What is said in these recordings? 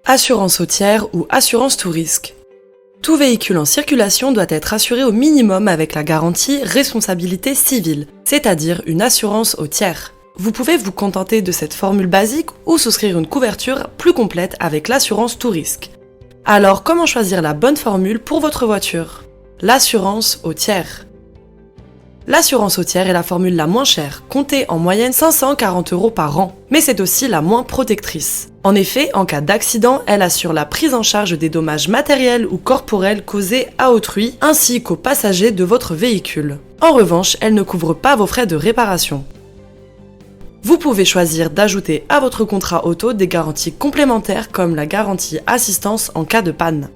Assurance au tiers ou assurance tout risque. Tout véhicule en circulation doit être assuré au minimum avec la garantie responsabilité civile, c'est-à-dire une assurance au tiers. Vous pouvez vous contenter de cette formule basique ou souscrire une couverture plus complète avec l'assurance tout risque. Alors comment choisir la bonne formule pour votre voiture ? L'assurance au tiers. L'assurance au tiers est la formule la moins chère, comptée en moyenne 540 € par an, mais c'est aussi la moins protectrice. En effet, en cas d'accident, elle assure la prise en charge des dommages matériels ou corporels causés à autrui, ainsi qu'aux passagers de votre véhicule. En revanche, elle ne couvre pas vos frais de réparation. Vous pouvez choisir d'ajouter à votre contrat auto des garanties complémentaires comme la garantie assistance en cas de panne.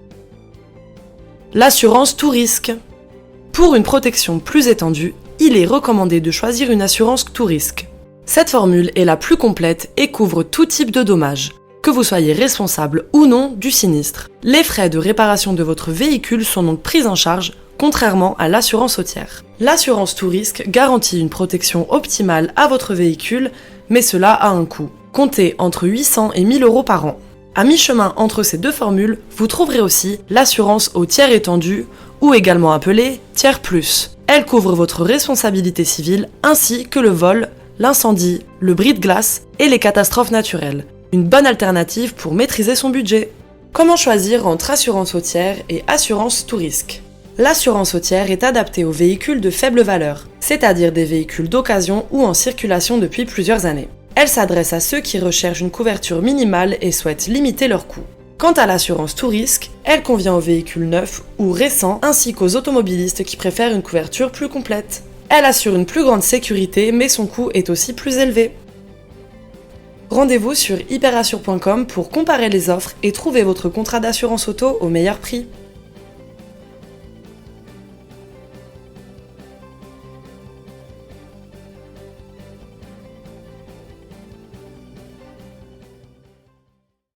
L'assurance tout risque. Pour une protection plus étendue, il est recommandé de choisir une assurance tout risque. Cette formule est la plus complète et couvre tout type de dommages, que vous soyez responsable ou non du sinistre. Les frais de réparation de votre véhicule sont donc pris en charge, contrairement à l'assurance au tiers. L'assurance tout risque garantit une protection optimale à votre véhicule, mais cela a un coût, comptez entre 800 et 1000 € par an. À mi-chemin entre ces deux formules, vous trouverez aussi l'assurance au tiers étendu, ou également appelée tiers plus. Elle couvre votre responsabilité civile ainsi que le vol, l'incendie, le bris de glace et les catastrophes naturelles. Une bonne alternative pour maîtriser son budget. Comment choisir entre assurance au tiers et assurance tout risque ? L'assurance au tiers est adaptée aux véhicules de faible valeur, c'est-à-dire des véhicules d'occasion ou en circulation depuis plusieurs années. Elle s'adresse à ceux qui recherchent une couverture minimale et souhaitent limiter leurs coûts. Quant à l'assurance tout risque, elle convient aux véhicules neufs ou récents ainsi qu'aux automobilistes qui préfèrent une couverture plus complète. Elle assure une plus grande sécurité mais son coût est aussi plus élevé. Rendez-vous sur hyperassure.com pour comparer les offres et trouver votre contrat d'assurance auto au meilleur prix.